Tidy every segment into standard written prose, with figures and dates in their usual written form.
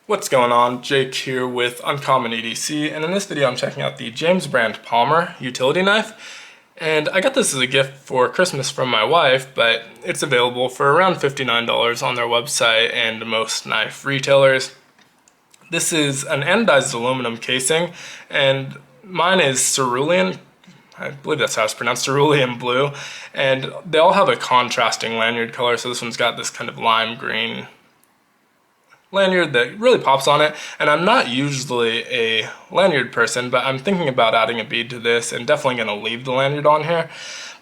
What's going on? Jake here with Uncommon EDC, and in this video I'm checking out the James brand Palmer utility knife. And I got this as a gift for Christmas from my wife, but it's available for around $59 on their website and most knife retailers. This is an anodized aluminum casing, and mine is cerulean. I believe that's how it's pronounced, cerulean blue, and they all have a contrasting lanyard color, so this one's got this kind of lime green lanyard that really pops on it. And I'm not usually a lanyard person, but I'm thinking about adding a bead to this and definitely going to leave the lanyard on here,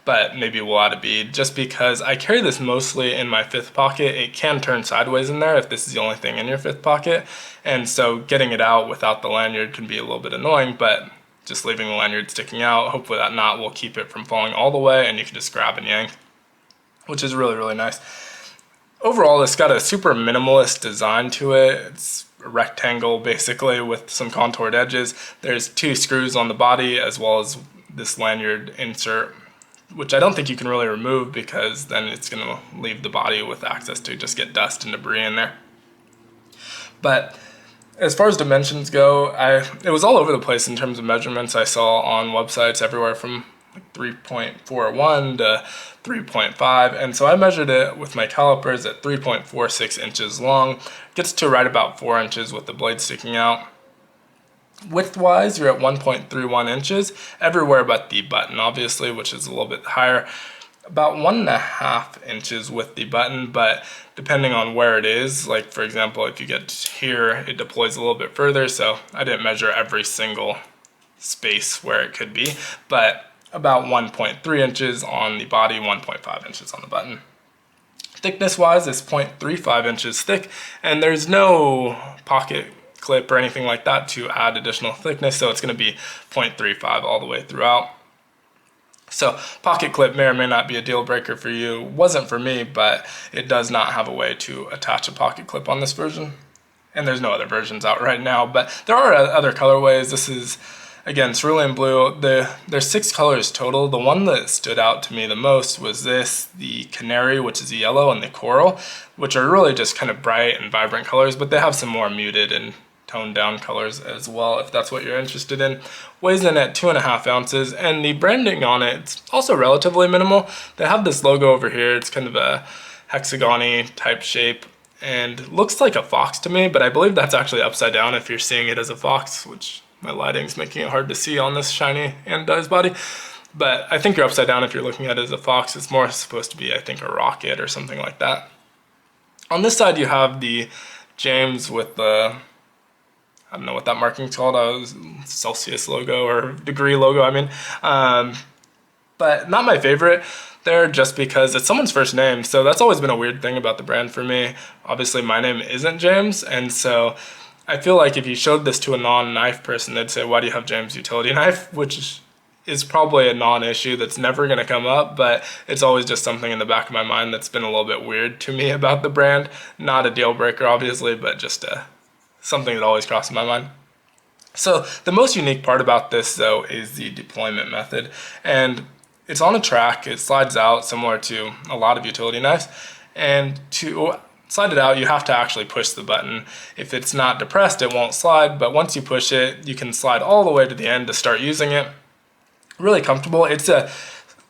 but maybe we'll add a bead just because I carry this mostly in my fifth pocket. It can turn sideways in there if this is the only thing in your fifth pocket, and so getting it out without the lanyard can be a little bit annoying, but just leaving the lanyard sticking out, hopefully that knot will keep it from falling all the way and you can just grab and yank, which is really nice. Overall, it's got a super minimalist design to it. It's a rectangle basically with some contoured edges. There's two screws on the body as well as this lanyard insert, which I don't think you can really remove because then it's going to leave the body with access to just get dust and debris in there. But as far as dimensions go, it was all over the place in terms of measurements. I saw on websites everywhere from like 3.41 to 3.5, and so I measured it with my calipers at 3.46 inches long. Gets to right about 4 inches with the blade sticking out. Width-wise, you're at 1.31 inches everywhere but the button, obviously, which is a little bit higher. About 1.5 inches with the button, but depending on where it is, like for example, if you get here, it deploys a little bit further, so I didn't measure every single space where it could be, but about 1.3 inches on the body, 1.5 inches on the button. Thickness wise, it's 0.35 inches thick, and there's no pocket clip or anything like that to add additional thickness, so it's going to be 0.35 all the way throughout. So pocket clip may or may not be a deal breaker for you. Wasn't for me, but it does not have a way to attach a pocket clip on this version. And there's no other versions out right now, but there are other colorways. This is, again, cerulean blue. There's 6 colors total. The one that stood out to me the most was this, the canary, which is the yellow, and the coral, which are really just kind of bright and vibrant colors, but they have some more muted and toned down colors as well, if that's what you're interested in. Weighs in at 2.5 ounces, and the branding on it's also relatively minimal. They have this logo over here. It's kind of a hexagon-y type shape, and looks like a fox to me, but I believe that's actually upside down if you're seeing it as a fox, which my lighting's making it hard to see on this shiny anodized body. But I think you're upside down if you're looking at it as a fox. It's more supposed to be, I think, a rocket or something like that. On this side you have the James with the, I don't know what that marking's called, Celsius logo or degree logo, I mean. But not my favorite there, just because it's someone's first name, so that's always been a weird thing about the brand for me. Obviously my name isn't James, and so I feel like if you showed this to a non-knife person, they'd say, why do you have James utility knife? Which is probably a non-issue that's never going to come up, but it's always just something in the back of my mind that's been a little bit weird to me about the brand. Not a deal breaker, obviously, but just something that always crosses my mind. So the most unique part about this, though, is the deployment method. And it's on a track. It slides out similar to a lot of utility knives. And to slide it out, you have to actually push the button. If it's not depressed, it won't slide, but once you push it, you can slide all the way to the end to start using it. Really comfortable. It's a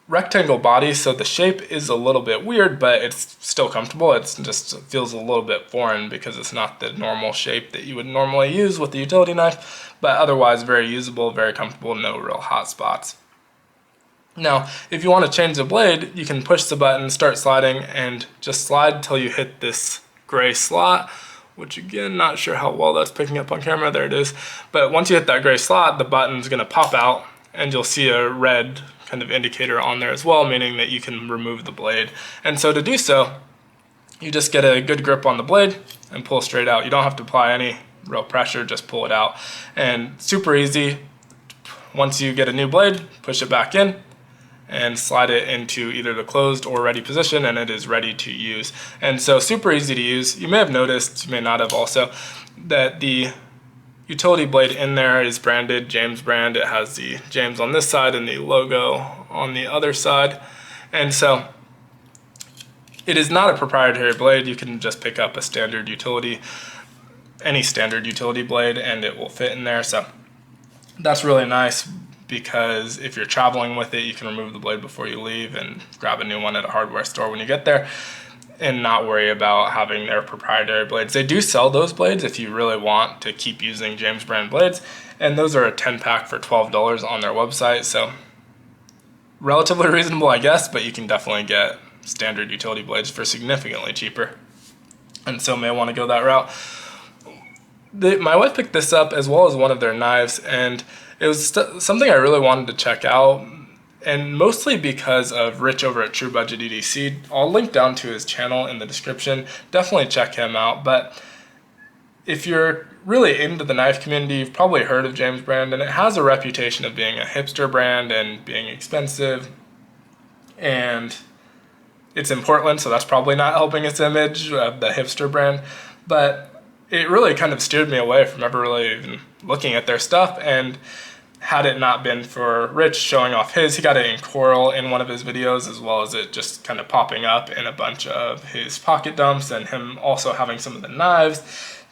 rectangle body, so the shape is a little bit weird, but it's still comfortable. It just feels a little bit foreign because it's not the normal shape that you would normally use with the utility knife, but otherwise very usable, very comfortable, no real hot spots. Now, if you want to change the blade, you can push the button, start sliding, and just slide till you hit this gray slot, which again, not sure how well that's picking up on camera. There it is. But once you hit that gray slot, the button's going to pop out, and you'll see a red kind of indicator on there as well, meaning that you can remove the blade. And so to do so, you just get a good grip on the blade and pull straight out. You don't have to apply any real pressure, just pull it out. And super easy. Once you get a new blade, push it back in and slide it into either the closed or ready position, and it is ready to use. And so super easy to use. You may have noticed, you may not have also, that the utility blade in there is branded James brand. It has the James on this side and the logo on the other side. And so it is not a proprietary blade. You can just pick up a standard utility any standard utility blade and it will fit in there. So that's really nice, because if you're traveling with it, you can remove the blade before you leave and grab a new one at a hardware store when you get there, and not worry about having their proprietary blades. They do sell those blades if you really want to keep using James brand blades, and those are a 10-pack for $12 on their website, so relatively reasonable, I guess, but you can definitely get standard utility blades for significantly cheaper, and so may want to go that route. My wife picked this up as well as one of their knives, and it was something I really wanted to check out, and mostly because of Rich over at True Budget EDC. I'll link down to his channel in the description. Definitely check him out. But if you're really into the knife community, you've probably heard of James brand, and it has a reputation of being a hipster brand and being expensive, and it's in Portland, so that's probably not helping its image of the hipster brand. But it really kind of steered me away from ever really even looking at their stuff, and had it not been for Rich showing off his, he got it in coral in one of his videos, as well as it just kind of popping up in a bunch of his pocket dumps, and him also having some of the knives,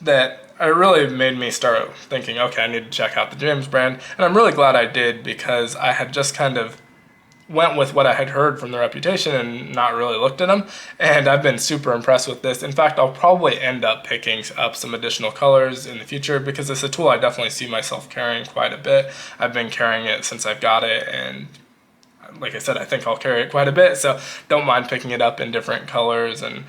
that it really made me start thinking, okay, I need to check out the James brand. And I'm really glad I did, because I had just kind of went with what I had heard from the reputation and not really looked at them, and I've been super impressed with this. In fact, I'll probably end up picking up some additional colors in the future, because it's a tool I definitely see myself carrying quite a bit. I've been carrying it since I've got it, and like I said, I think I'll carry it quite a bit, so don't mind picking it up in different colors and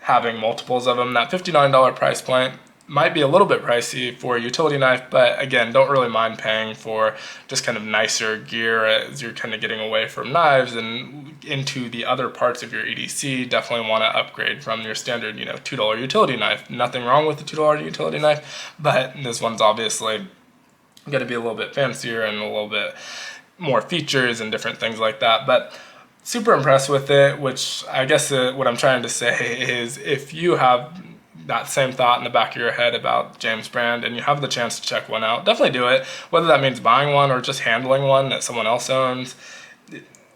having multiples of them. That $59 price point might be a little bit pricey for a utility knife, but again, don't really mind paying for just kind of nicer gear as you're kind of getting away from knives and into the other parts of your EDC. Definitely want to upgrade from your standard, $2 utility knife. Nothing wrong with the $2 utility knife, but this one's obviously going to be a little bit fancier and a little bit more features and different things like that. But super impressed with it, which I guess what I'm trying to say is, if you have that same thought in the back of your head about James brand and you have the chance to check one out, definitely do it. Whether that means buying one or just handling one that someone else owns,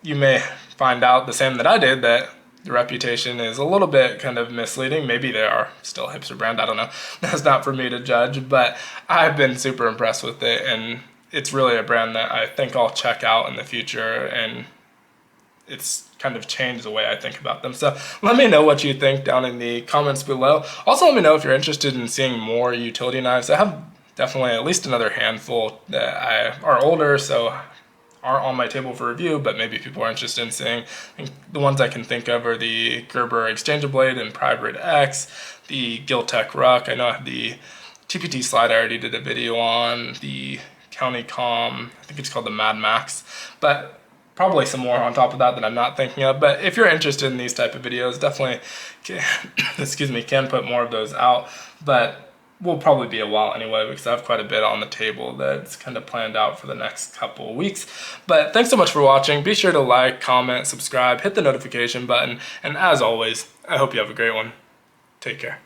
you may find out the same that I did, that the reputation is a little bit kind of misleading. Maybe they are still a hipster brand, I don't know. That's not for me to judge, but I've been super impressed with it, and it's really a brand that I think I'll check out in the future, and it's kind of changed the way I think about them. So let me know what you think down in the comments below. Also, let me know if you're interested in seeing more utility knives. I have definitely at least another handful that are older, so aren't on my table for review, but maybe people are interested in seeing. The ones I can think of are the Gerber Exchanger Blade and Prybrid X, the Giltech Ruck. I know I have the TPT slide I already did a video on, the County Com, I think it's called the Mad Max, but probably some more on top of that I'm not thinking of. But if you're interested in these type of videos, definitely can put more of those out, but will probably be a while anyway, because I have quite a bit on the table that's kind of planned out for the next couple of weeks. But thanks so much for watching. Be sure to like, comment, subscribe, hit the notification button, and as always, I hope you have a great one. Take care.